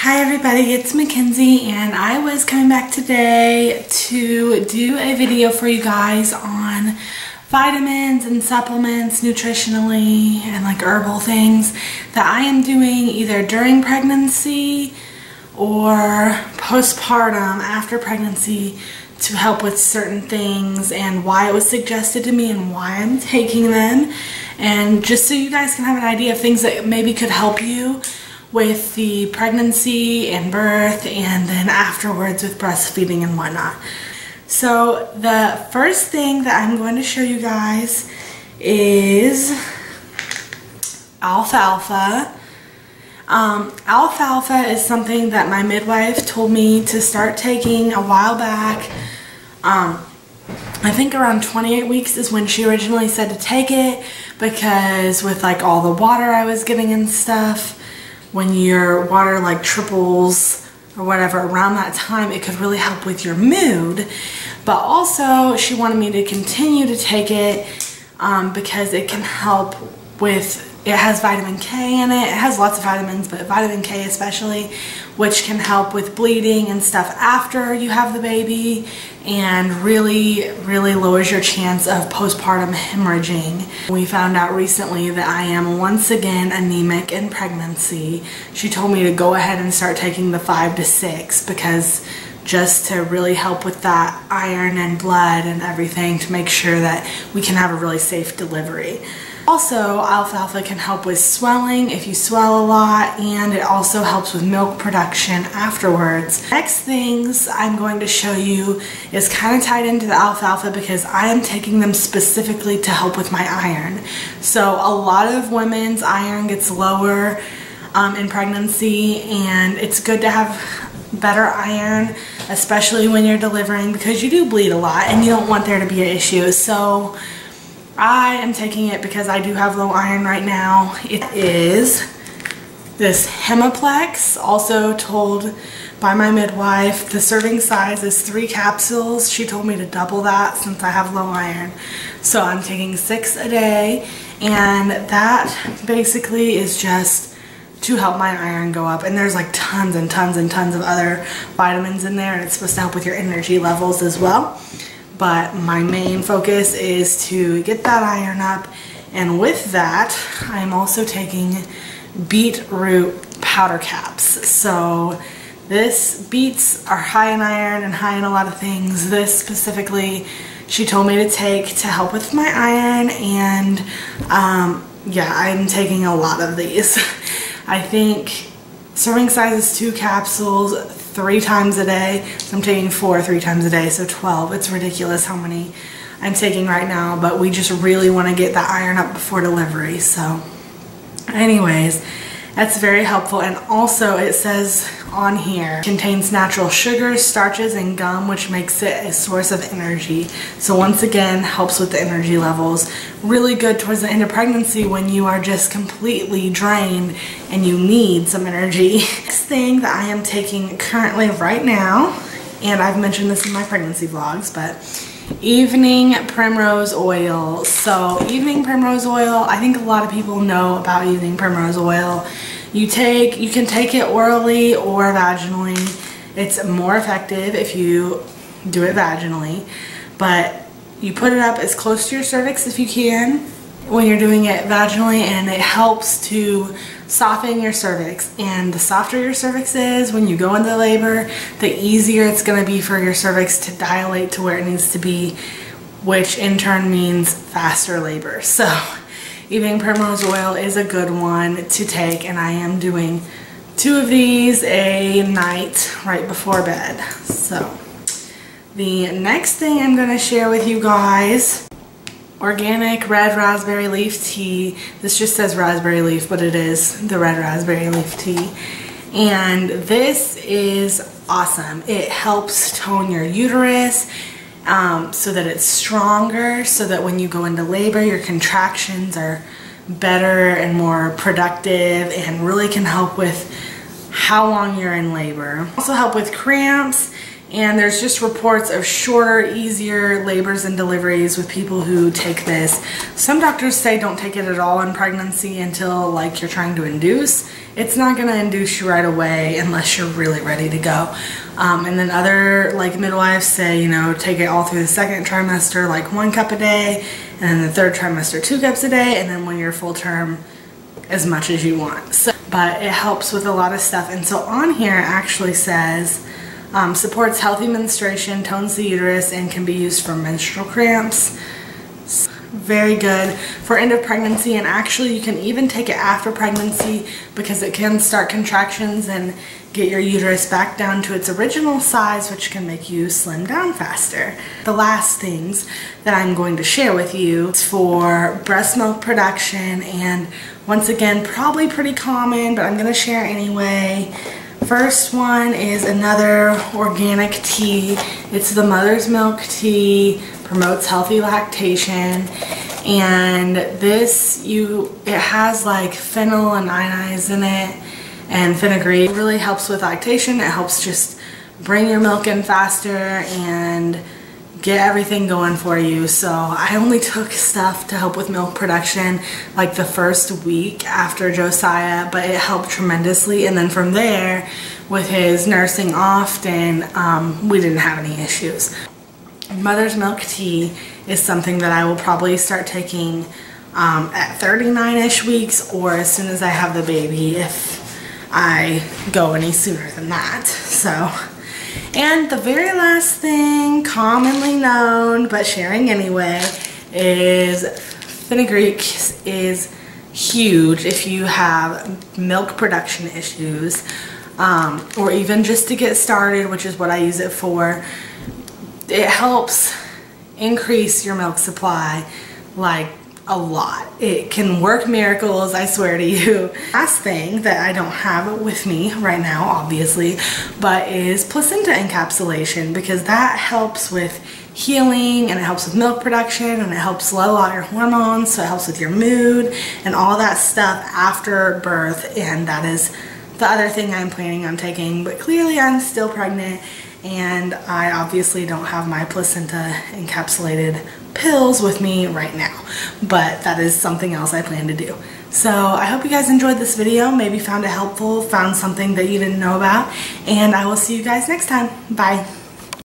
Hi everybody, it's Mackenzie and I was coming back today to do a video for you guys on vitamins and supplements nutritionally and like herbal things that I am doing either during pregnancy or postpartum after pregnancy to help with certain things and why it was suggested to me and why I'm taking them, and just so you guys can have an idea of things that maybe could help you with the pregnancy and birth and then afterwards with breastfeeding and whatnot. So the first thing that I'm going to show you guys is alfalfa. Alfalfa is something that my midwife told me to start taking a while back. I think around 28 weeks is when she originally said to take it, because with like all the water I was getting and stuff, when your water like triples or whatever around that time, it could really help with your mood. But also she wanted me to continue to take it because it can help with, it has vitamin K in it. It has lots of vitamins, but vitamin K especially, which can help with bleeding and stuff after you have the baby and really lowers your chance of postpartum hemorrhaging. We found out recently that I am once again anemic in pregnancy. She told me to go ahead and start taking the 5 to 6 because just to really help with that iron and blood and everything to make sure that we can have a really safe delivery. Also, alfalfa can help with swelling if you swell a lot, and it also helps with milk production afterwards. Next things I'm going to show you is kind of tied into the alfalfa because I am taking them specifically to help with my iron. So a lot of women's iron gets lower in pregnancy, and it's good to have better iron, especially when you're delivering, because you do bleed a lot and you don't want there to be an issue. So I am taking it because I do have low iron right now. It is this Hemaplex, also told by my midwife. The serving size is 3 capsules. She told me to double that since I have low iron. So I'm taking 6 a day, and that basically is just to help my iron go up. And there's like tons and tons and tons of other vitamins in there, and it's supposed to help with your energy levels as well. But my main focus is to get that iron up, and with that I'm also taking Beet Root powder caps. So beets are high in iron and high in a lot of things. This specifically she told me to take to help with my iron, and yeah, I'm taking a lot of these. I think serving size is 2 capsules 3 times a day, so I'm taking 4 3 times a day, so 12. It's ridiculous how many I'm taking right now, but we just really want to get that iron up before delivery. So anyways, that's very helpful. And also it says on here, contains natural sugars, starches, and gum, which makes it a source of energy. So once again, helps with the energy levels. Really good towards the end of pregnancy when you are just completely drained and you need some energy. Next thing that I am taking currently right now, and I've mentioned this in my pregnancy vlogs, but evening primrose oil. So evening primrose oil, I think a lot of people know about evening primrose oil. You can take it orally or vaginally. It's more effective if you do it vaginally, but you put it up as close to your cervix if you can when you're doing it vaginally, and it helps to soften your cervix. And the softer your cervix is when you go into labor, the easier it's going to be for your cervix to dilate to where it needs to be, which in turn means faster labor. So evening primrose oil is a good one to take, and I am doing 2 of these a night right before bed. So the next thing I'm going to share with you guys, organic red raspberry leaf tea. This just says raspberry leaf, but it is the red raspberry leaf tea. And this is awesome. It helps tone your uterus so that it's stronger, so that when you go into labor, your contractions are better and more productive, and really can help with how long you're in labor. Also help with cramps And there's just reports of shorter, easier labors and deliveries with people who take this. Some doctors say don't take it at all in pregnancy until like you're trying to induce. It's not gonna induce you right away unless you're really ready to go. And then other like midwives say, you know, take it all through the second trimester, like 1 cup a day, and then the third trimester 2 cups a day, and then when you're full term, as much as you want. So, but it helps with a lot of stuff. And so on here it actually says, supports healthy menstruation, tones the uterus, and can be used for menstrual cramps. Very good for end of pregnancy, and actually you can even take it after pregnancy because it can start contractions and get your uterus back down to its original size, which can make you slim down faster. The last things that I'm going to share with you is for breast milk production, and once again probably pretty common, but I'm going to share anyway. First one is another organic tea. It's the mother's milk tea, promotes healthy lactation, and this it has like phenylalanine in it and fenugreek. It really helps with lactation. It helps just bring your milk in faster and get everything going for you. So I only took stuff to help with milk production like the first week after Josiah, but it helped tremendously, and then from there with his nursing often we didn't have any issues. Mother's milk tea is something that I will probably start taking at 39-ish weeks, or as soon as I have the baby if I go any sooner than that. So, and the very last thing, commonly known but sharing anyway, is fenugreek is huge if you have milk production issues, or even just to get started, which is what I use it for. It helps increase your milk supply like a lot. It can work miracles, I swear to you. Last thing that I don't have with me right now, obviously, but is placenta encapsulation, because that helps with healing, and it helps with milk production, and it helps level out your hormones, so it helps with your mood and all that stuff after birth. And that is the other thing I'm planning on taking, but clearly I'm still pregnant, and I obviously don't have my placenta encapsulated pills with me right now, but that is something else I plan to do. So I hope you guys enjoyed this video, maybe found it helpful, found something that you didn't know about, and I will see you guys next time. Bye.